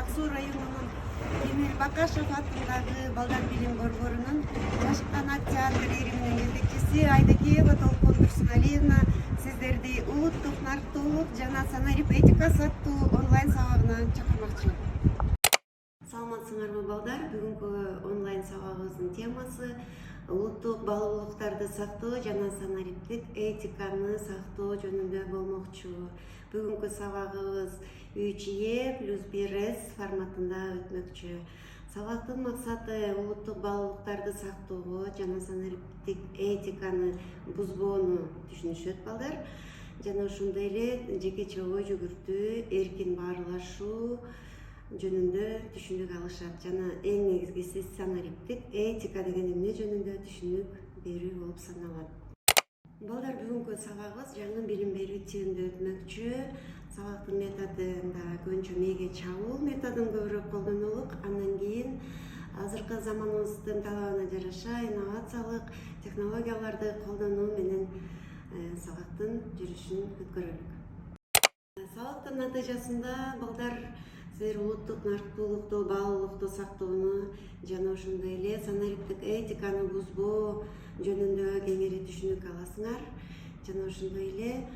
Ак Суу районунун Эмир Бакашев атындагы балдар билим борборунун жаш канат театр ириминин жетекчиси Айдакиева Толкон Турсуналиевна сиздерди улуттук нарктуулук жана санарип этикасы аттуу онлайн сабагына чакырмакчы. Саламатсыңарбы балдар? Бүгүнкү онлайн сабагыбыздын темасы улуттук баалуулуктарды сактоо жана санариптик этиканы сактоо жөнүндө болмокчу. Бүгүнкү сабагыбыз 3E+1S форматында өтмөкчү. Сабактын максаты улуттук баалуулуктарды сактоого жана санариптик этиканы бузбоону түшүнүшөт балдар. Жана ошондой эле жекече ой жүгүртүү, эркин баарлашуу жөнүндө түшүнүк алышат жана эң негизгиси санариптик этика деген эмне жөнүндө түшүнүк берүү болуп саналат. Балдар, бүгүнкү сабагыбыз жаңы билим берүү тилинде өтмөкчү. Сабактын методунда көбүнчө мээге чабуу методун көбүрөөк колдонулук. Андан кийин азыркы заманыбыздын талабына жараша инновациялык технологияларды колдонуу менен сабактын жүрүшүн өткөрөлүк. Сабактын натыйжасында балдар силер улуттук нарктуулукту, баалуулукту сактоону жана ошондой эле санариптик этиканы бузбоо жөнүндө кеңири түшүнүк аласыңар. Жана ошондой эле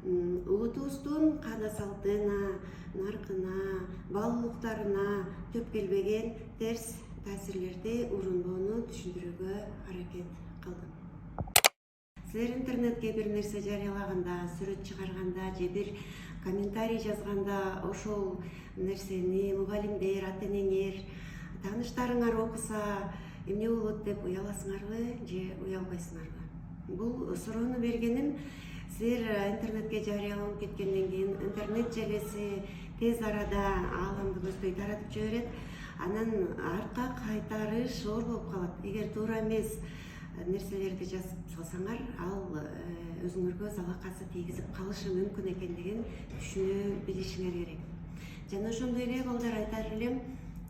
улутубуздун каада салтына, наркына, баалуулуктарына төп келбеген терс таасирлерди урундоону түшүндүрүүгө аракет кылдым. Силер интернетке бир нерсе жарыялаганда, сүрөт чыгарганда же бир комментарий жазганда ошол нерсени мугалимдер, ата-энеңер, тааныштарыңар окуса эмне болот деп уяласыңарбы же уялбайсыңарбы? Бул суроону бергеним силер интернетке жарыяланып кеткенден кийин интернет желеси тез арада ааламды көздөй таратып жиберет. Анан артка кайтарыш оор болуп калат. Эгер туура эмес нерселерди жазып салсаңар, ал өзүңөргө залакасы тийгизип калышы мүмкүн экендигин түшүнө билишиңер керек. Жана ошондой эле балдар айтар элем,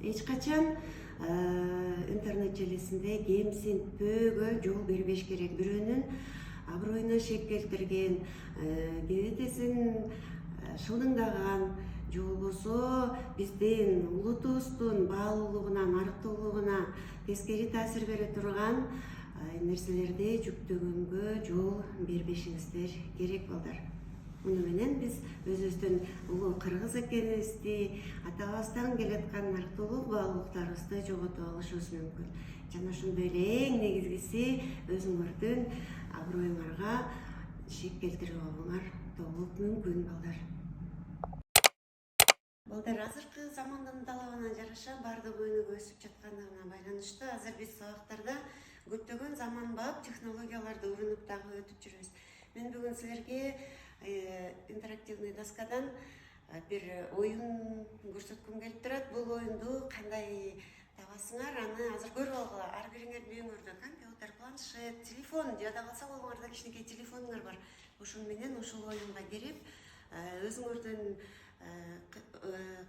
эч качан интернет желесинде кемсинтпөөгө жол бербеш керек. Бирөөнүн аброюна шек келтирген, кебетесин шылдыңдаган же болбосо биздин улутубуздун баалуулугуна, нарктуулугуна тескери таасир бере турган нерселерди жүктөгөнгө жол бербешиңиздер керек балдар. Муну менен биз өзүбүздүн улуу кыргыз экенибизди, ата-бабабыздан келаткан нарктуулук баалуулуктарыбызды жогото алышыбыз мүмкүн. Жана ошондой эле эң негизгиси өзүңөрдүн аброюңарга шек келтирип алууңар болуп мүмкүн балдар. Балдар, азыркы замандын талабына жараша баардык өнүгүп өсүп жаткандыгына байланыштуу азыр биз сабактарда көптөгөн заманбап технологияларды урунуп дагы өтүп жүрөбүз. Мен бүгүн силерге интерактивный доскадан бир оюн көрсөткүм келип турат. Бул оюнду кандай табасыңар, аны азыр көрүп алгыла. Ар бириңердин үйүңөрдө компьютер, планшет, телефон, жада калса колуңарда кичинекей телефонуңар бар. Ошол менен ошол оюнга кирип, өзүңөрдүн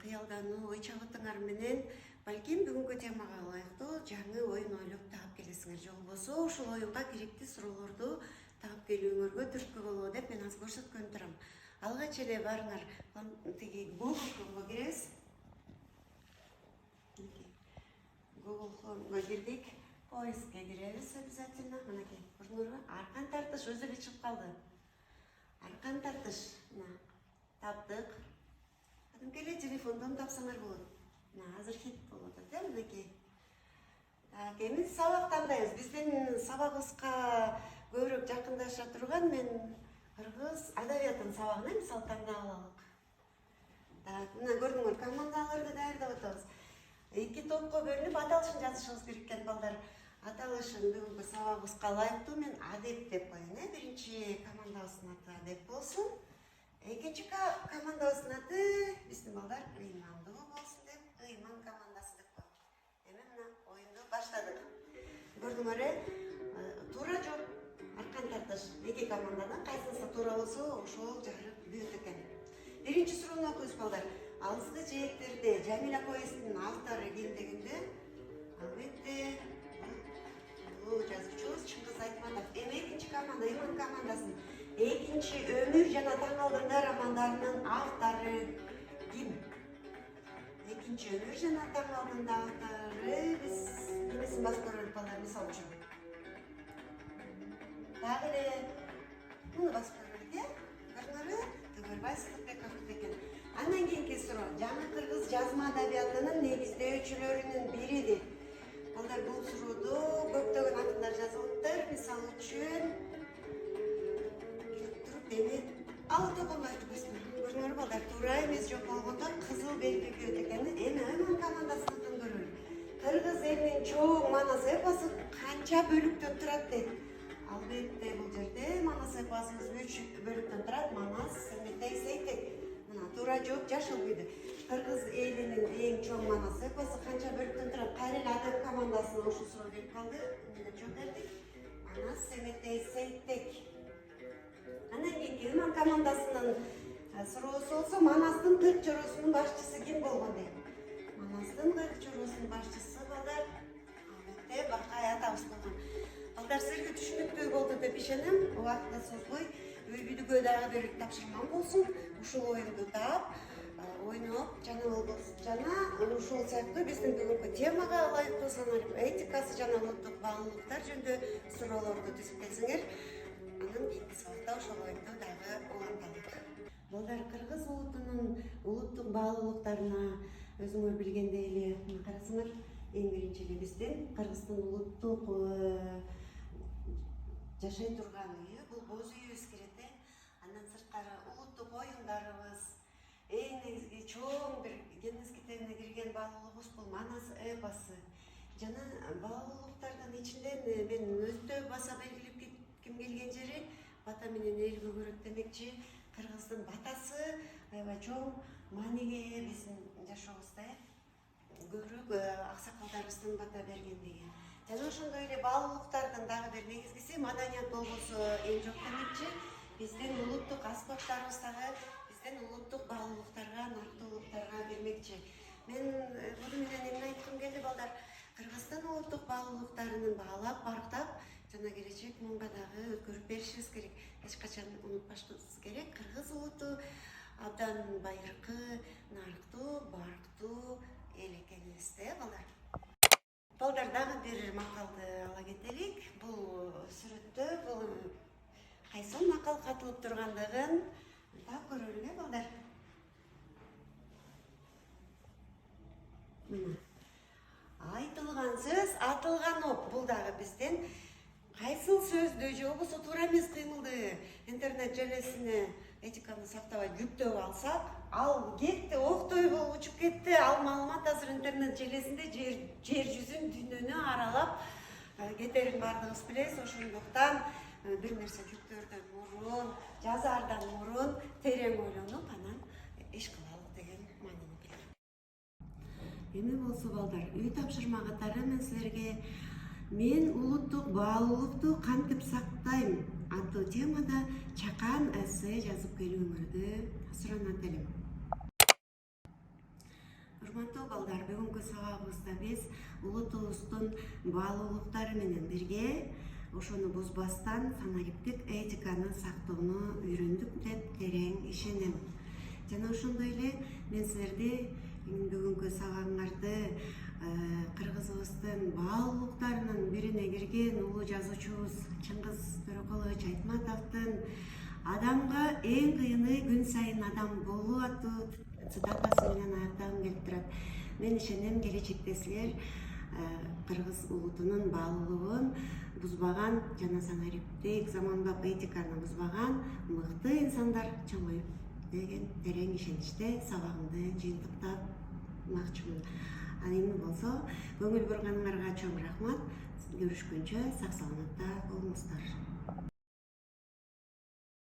кыялдануу, ой чабытыңар менен балким бүгүнкү темага ылайыктуу жаңы оюн ойлоп таап келесиңер. Же болбосо ошол оюнга керектүү суроолорду таап келүүңөргө түрткү болобу деп мен азыр көрсөткөнү турам. Алгач эле барыңар тиги Google Chrome'го киребиз. Google Chrome'го кирдик. Поискке киребиз обязательно. Мынакей, көрдүңөрбү? Аркан тартыш өзү эле чыгып калды. Аркан тартыш. Таптык. Кадимкеле телефондон тапсаңар болот. Азыр хит болуп атат, мынакей. Так, эми сабак тандайбыз. Биздин сабагыбызга көбүрөөк жакындаша турган мен кыргыз адабиятынын сабагына мисал тандап алалык. Так, мына көрдүңөр, командаларды даярдап атабыз. 2 топко бөлүнүп аталышын жазышыбыз керек экен балдар. Аталышын бүгүнкү сабагыбызга ылайыктуу мен адеп деп коеюн. Биринчи командабыздын аты адеп болсун. Экинчи командабыздын аты биздин балдар ыймандуу болсун деп ыйман командасы деп коет. Эми мына оюнду баштадык. Көрдүңөр, туура жооп аркан тартыш. Эки командадан кайсысы туура болсо ошол жарып бүт экен. Биринчи суроону окуйбуз балдар. Алыскы жээктерде Жамиля повестинин автору ким дегенде? Албетте бул жазуучубуз Чыңгыз Айтматов. Эми экинчи команда, ыйман командасын экинчи өмүр жана таң алдында романдарынын автору ким? төртүнчү жана таң алдындагылары биз эмесин басып көрөлүк балдар, мисалы үчүн. Дагы эле муну басып көрөлүк, көрүңөрбү? Көрбөйсүздөр бек акылдуу экен. Андан кийинки суроо, жаңы кыргыз жазма адабиятынын негиздөөчүлөрүнүн бириdir. Балдар, бул сурооду көптөгөн акындар жазылыптыр. Мисалы үчүн Демек, алты болмайды көзүм. Көрүңөр балдар, туура эмес жок болгондо кызыл белгиге экени эми Айман командасынан көрөлү. Кыргыз элинин чоң манас эпосу канча бөлүктөн турат дейт. Албетте бул жерде манас эпосубуз 3 бөлүктөн турат. Манас, Семетей, Сейтек. Мына туура жооп жашыл күйдө. Кыргыз элинин эң чоң манас эпосу канча бөлүктөн турат? Кайра эле адап командасына ушул суроо келип калды. Эмне жооп бердик? Манас, Семетей, Сейтек. Андан кийинки Айман командасынын суроосу болсо, Манастын 40 чороосунун башчысы ким болгон дейт. Манастын 40 чороосунун башчысы балдар, албетте Бакай атабыз болгон. Балдар, силерге түшүнүктүү болду деп ишенем. Убакытты созбой, үй бүдүгө дагы бир тапшырмам болсун. Ушул оюнду таап, ойноп, жана ушул сыяктуу биздин бүгүнкү темага ылайыктуу саналып, этикасы жана улуттук баалуулуктар жөнүндө суроолорду түзүп келсеңер, анан кийинки сабакта ошол оюнду дагы уланталык. Балдар, кыргыз улутунун улуттук баалуулуктарына өзүңөр билгендей эле карасаңар, эң биринчи эле биздин Кыргыздын улуттук жашай турган үйү, бул боз үйүбүз кирет. Андан сырткары улуттук оюндарыбыз, эң негизги чоң бир Генез китебине кирген баалуулугубуз бул манас эпосу. Жана баалуулуктардын ичинен мен өтө баса белгилеп кетким келген жери бата менен эл көгөрөт демекчи. Кыргыздын батасы аябай чоң мааниге ээ биздин жашообузда. Көбүрөөк аксакалдарыбыздын бата бергендиги. Жана ошондой эле баалуулуктардын дагы бир негизгиси маданият болбосо эл жок демекчи. Биздин улуттук аспаптарыбыз дагы биздин улуттук баалуулуктарга, нартуулуктарга бермекчи. Мен буну менен эмне айткым келди балдар? Кыргыздын улуттук баалуулуктарынын баалап, барктап, жана келечек муңга дагы өткөрүп беришибиз керек. Эч качан унутпашыбыз керек. Кыргыз улуту абдан байыркы, нарктуу, барктуу эл экенибизди, балдар. Балдар, дагы бир макалды ала кетелик. Бул сүрөттө бул кайсы макал катылып тургандыгын таап көрөлүк, балдар. Мына айтылган сөз, атылган оп. Бул дагы биздин кайсыл сөздү же болбосо туура эмес кыймылды интернет желесине этиканы сактабай жүктөп алсак, ал кетти, октой болуп учуп кетти. Ал маалымат азыр интернет желесинде жер жүзүн, дүйнөнү аралап кетерин баардыгыбыз билебиз. Ошондуктан бир нерсе жүктөөрдөн мурун, жазаардан мурун терең ойлонуп, анан иш кылалык деген маанини билдирем. Эми болсо балдар, үй тапшырма катары мен улуттук баалуулукту кантип сактайм аттуу темада чакан эссе жазып келүүңөрдү суранат элем. Урматтуу балдар, бүгүнкү сабагыбызда биз улутубуздун баалуулуктары менен бирге ошону бузбастан санариптик этиканы сактоону үйрөндүк деп терең ишенем. Жана ошондой эле мен силерди бүгүнкү сабагыңарды Кыргызыбыздын баалуулуктарынын бирине кирген улуу жазуучубуз Чыңгыз Төрөкулович Айтматовдун адамга эң кыйыны күн сайын адам болуу аттуу цитатасы менен аяктагым келип турат. Мен ишенем, келечекте силер кыргыз улутунун баалуулугун бузбаган жана санариптик заманбап этиканы бузбаган мыкты инсандар чоңоюп деген терең ишеничте сабагымды жыйынтыктамакчымын. Эми болсо көңүл бурганыңарга чоң рахмат. Görüşкөнчө сак саламатта болуңуздар.